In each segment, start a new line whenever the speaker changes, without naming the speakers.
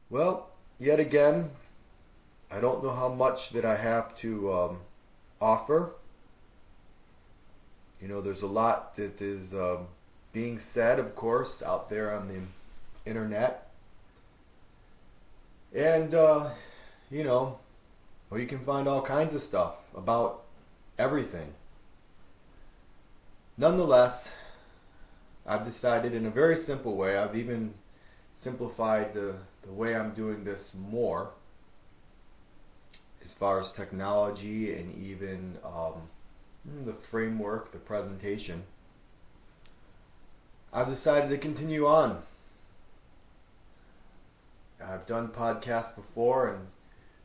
Well, yet again, I don't know how much that I have to offer. There's a lot that is being said, of course, out there on the internet. And, well, you can find all kinds of stuff about everything. Nonetheless, I've decided in a very simple way, I've even simplified the way I'm doing this more as far as technology and even the framework, the presentation. I've decided to continue on. I've done podcasts before and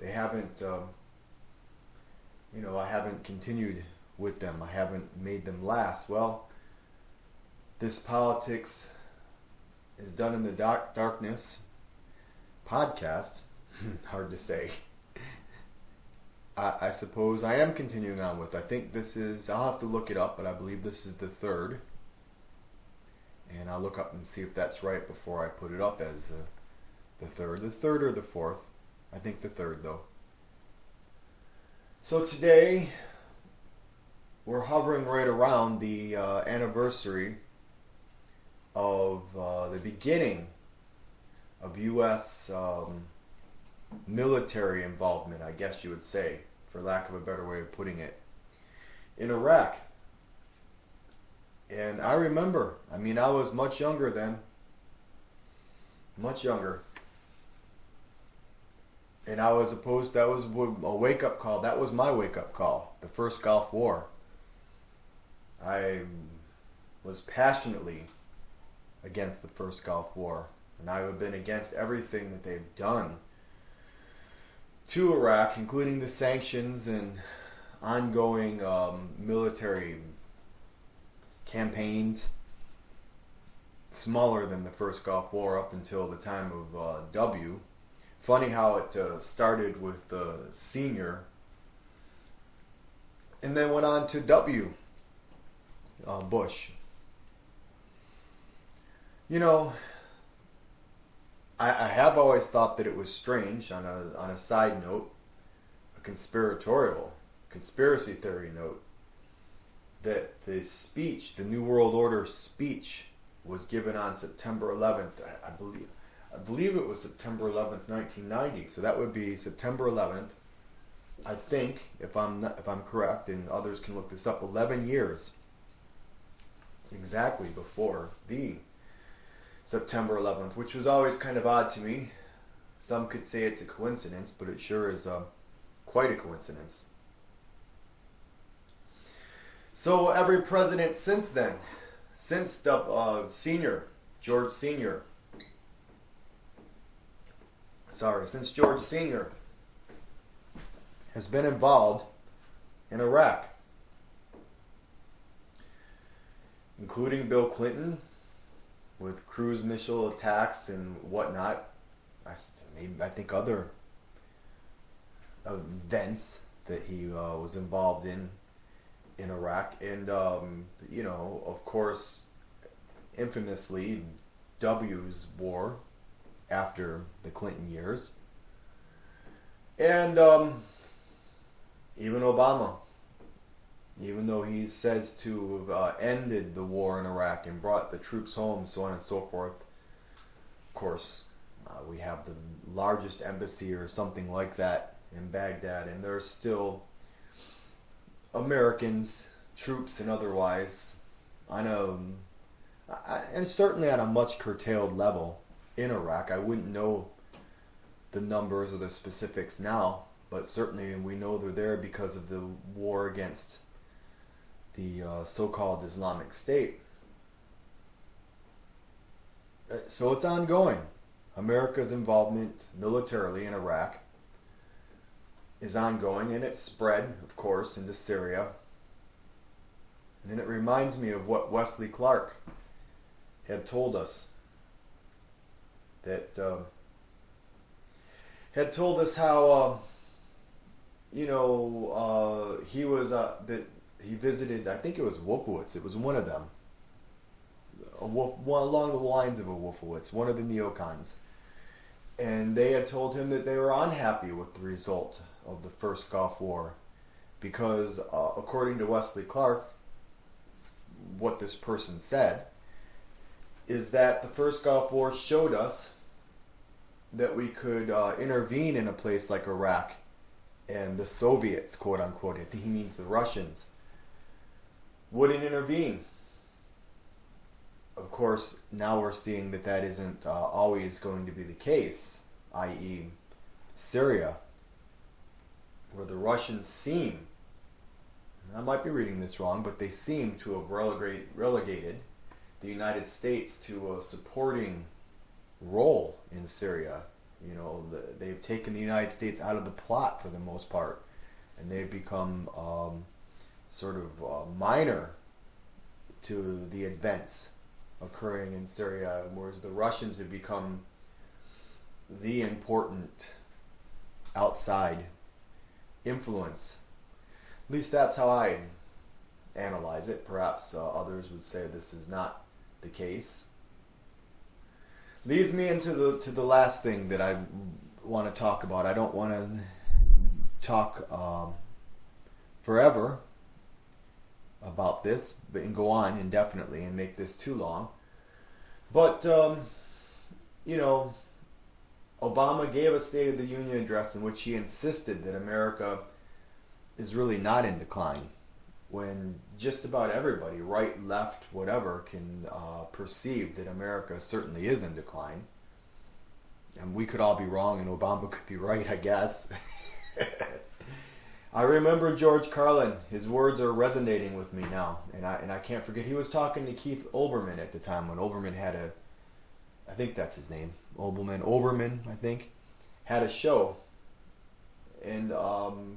they haven't, I haven't continued with them. I haven't made them last. Well, this Politics is Done in the Darkness podcast, hard to say, I suppose I am continuing on with. I think this is, I'll have to look it up, but I believe this is the third. And I'll look up and see if that's right before I put it up as the third. The third or the fourth. I think the third, though. So today, we're hovering right around the anniversary of the beginning of U.S. Military involvement, I guess you would say, for lack of a better way of putting it, in Iraq. And I remember, I was much younger then. Much younger. And I was opposed, that was a wake-up call. That was my wake-up call. The first Gulf War. I was passionately against the first Gulf War. And I have been against everything that they've done to Iraq, including the sanctions and ongoing military campaigns, smaller than the first Gulf War up until the time of W. Funny how it started with Senior and then went on to W. Bush. I have always thought that it was strange, on a side note, a conspiracy theory note, that the speech, the New World Order speech, was given on September 11th. I believe it was September 11th, 1990. So that would be September 11th. I think, if I'm correct, and others can look this up, 11 years exactly before the September 11th, which was always kind of odd to me. Some could say it's a coincidence, but it sure is quite a coincidence. So every president since then, since George Senior, has been involved in Iraq, including Bill Clinton, with cruise missile attacks and whatnot. I think other events that he was involved in Iraq. And, of course, infamously, W's war after the Clinton years. And even Obama, even though he says to have ended the war in Iraq and brought the troops home, so on and so forth. Of course, we have the largest embassy or something like that in Baghdad, and there are still Americans, troops and otherwise, and certainly at a much curtailed level in Iraq. I wouldn't know the numbers or the specifics now, but certainly we know they're there because of the war against the so-called Islamic State. So it's ongoing. America's involvement militarily in Iraq is ongoing, and it's spread, of course, into Syria. And it reminds me of what Wesley Clark had told us. Had told us how, he was that he visited. I think it was Wolfowitz. It was one of them. One along the lines of a Wolfowitz, one of the neocons. And they had told him that they were unhappy with the result of the first Gulf War because, according to Wesley Clark, what this person said is that the first Gulf War showed us that we could intervene in a place like Iraq, and the Soviets, quote unquote, I think he means the Russians, wouldn't intervene. Of course, now we're seeing that that isn't always going to be the case, i.e. Syria, where the Russians seem, I might be reading this wrong, but they seem to have relegated the United States to a supporting role in Syria. You know, they've taken the United States out of the plot for the most part, and they've become sort of minor to the events occurring in Syria, whereas the Russians have become the important outside influence. At least that's how I analyze it. Perhaps others would say this is not the case. Leads me into the last thing that I want to talk about. I don't want to talk forever about this and go on indefinitely and make this too long. But, you know, Obama gave a State of the Union address in which he insisted that America is really not in decline, when just about everybody, right, left, whatever, can perceive that America certainly is in decline. And we could all be wrong and Obama could be right, I guess. I remember George Carlin. His words are resonating with me now, and I can't forget. He was talking to Keith Olbermann at the time when Olbermann had I think that's his name, Olbermann, I think, had a show. And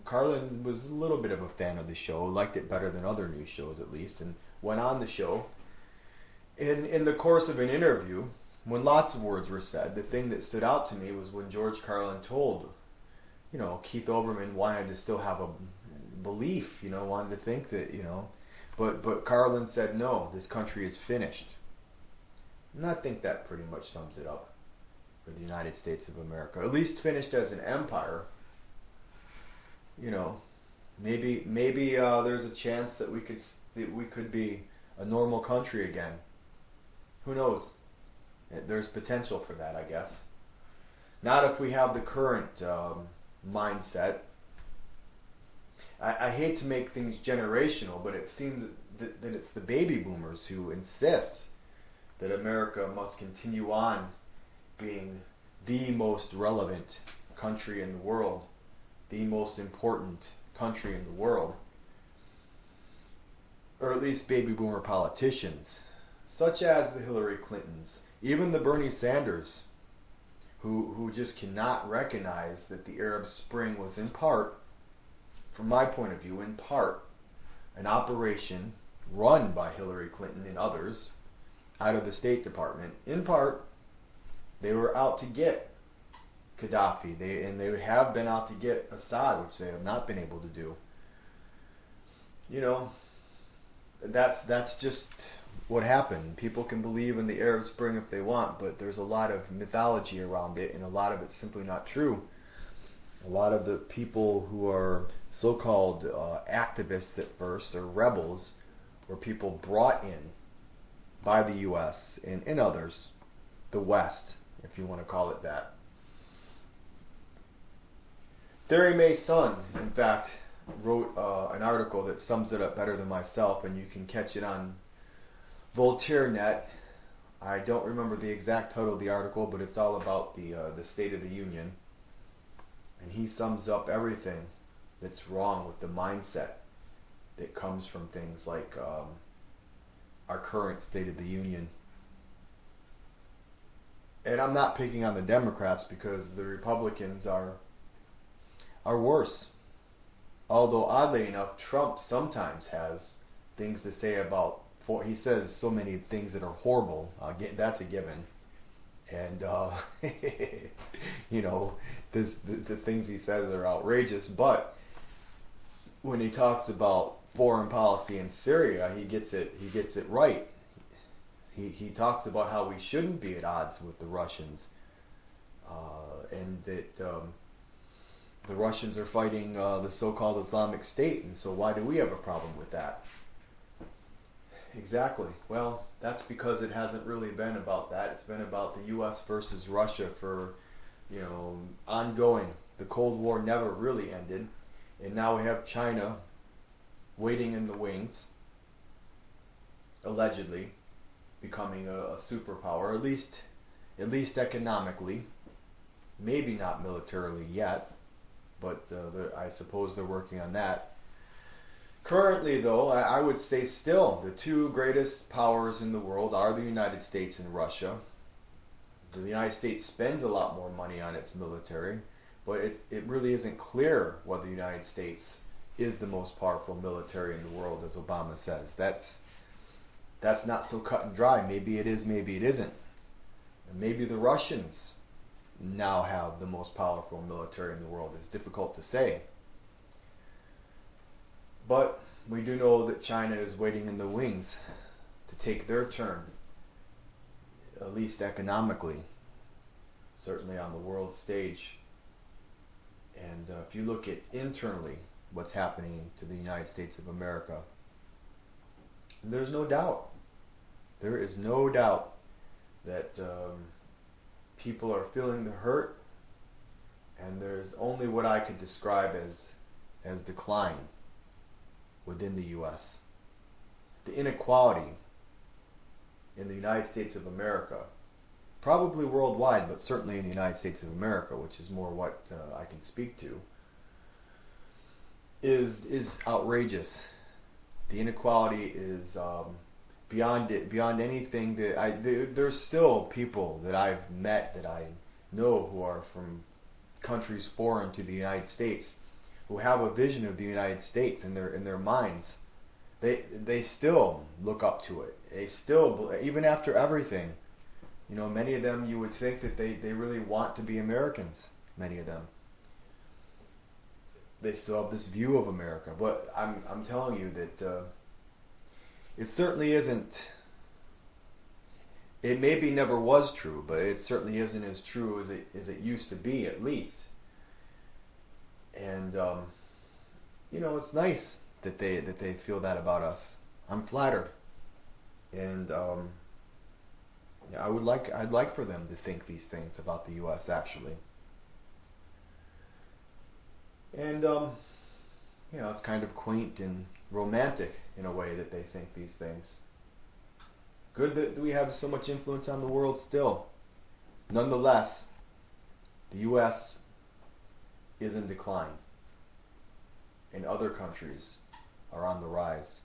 Carlin was a little bit of a fan of the show, liked it better than other news shows at least, and went on the show. In the course of an interview, when lots of words were said, the thing that stood out to me was when George Carlin told, you know, Keith Olbermann wanted to still have a belief, you know, wanted to think that, you know, but Carlin said, no, this country is finished. And I think that pretty much sums it up for the United States of America. At least finished as an empire. You know, maybe there's a chance that we could be a normal country again. Who knows? There's potential for that, I guess. Not if we have the current mindset. I hate to make things generational, but it seems that it's the baby boomers who insist that America must continue on being the most relevant country in the world, the most important country in the world, or at least baby boomer politicians, such as the Hillary Clintons, even the Bernie Sanders, who just cannot recognize that the Arab Spring was in part, from my point of view, in part, an operation run by Hillary Clinton and others out of the State Department. In part, they were out to get Gaddafi. They have been out to get Assad, which they have not been able to do. You know, that's just what happened. People can believe in the Arab Spring if they want, but there's a lot of mythology around it, and a lot of it's simply not true. A lot of the people who are so-called activists at first, or rebels, were people brought in by the U.S. and others, the West, if you want to call it that. Thierry Meyssan, in fact, wrote an article that sums it up better than myself, and you can catch it on VoltaireNet. I don't remember the exact title of the article, but it's all about the State of the Union. And he sums up everything that's wrong with the mindset that comes from things like our current State of the Union. And I'm not picking on the Democrats because the Republicans are worse. Although, oddly enough, Trump sometimes has things to say about, he says so many things that are horrible. That's a given. And, you know, the things he says are outrageous. But when he talks about foreign policy in Syria, he gets it right. He talks about how we shouldn't be at odds with the Russians. and that the Russians are fighting the so-called Islamic State, and so why do we have a problem with that? Exactly. Well, that's because it hasn't really been about that. It's been about the U.S. versus Russia for, ongoing. The Cold War never really ended, and now we have China waiting in the wings, allegedly becoming a superpower, at least economically, maybe not militarily yet, but I suppose they're working on that. Currently, though, I would say still the two greatest powers in the world are the United States and Russia. The United States spends a lot more money on its military, but it really isn't clear whether the United States is the most powerful military in the world, as Obama says. That's not so cut and dry. Maybe it is, maybe it isn't. And maybe the Russians now have the most powerful military in the world. It's difficult to say. But we do know that China is waiting in the wings to take their turn, at least economically, certainly on the world stage. And if you look at internally what's happening to the United States of America, there's no doubt. There is no doubt that people are feeling the hurt, and there's only what I could describe as decline within the U.S. The inequality in the United States of America, probably worldwide, but certainly in the United States of America, which is more what I can speak to, is outrageous. The inequality is beyond anything that there's still people that I've met that I know who are from countries foreign to the United States, who have a vision of the United States in their minds. They still look up to it. They still, even after everything, many of them, you would think that they really want to be Americans. Many of them, they still have this view of America. But I'm telling you that it certainly isn't. It maybe never was true, but it certainly isn't as true as it used to be, at least. And it's nice that they feel that about us. I'm flattered, and I'd like for them to think these things about the U.S. actually. And it's kind of quaint and romantic in a way that they think these things. Good that we have so much influence on the world still. Nonetheless, the U.S. is in decline, and other countries are on the rise.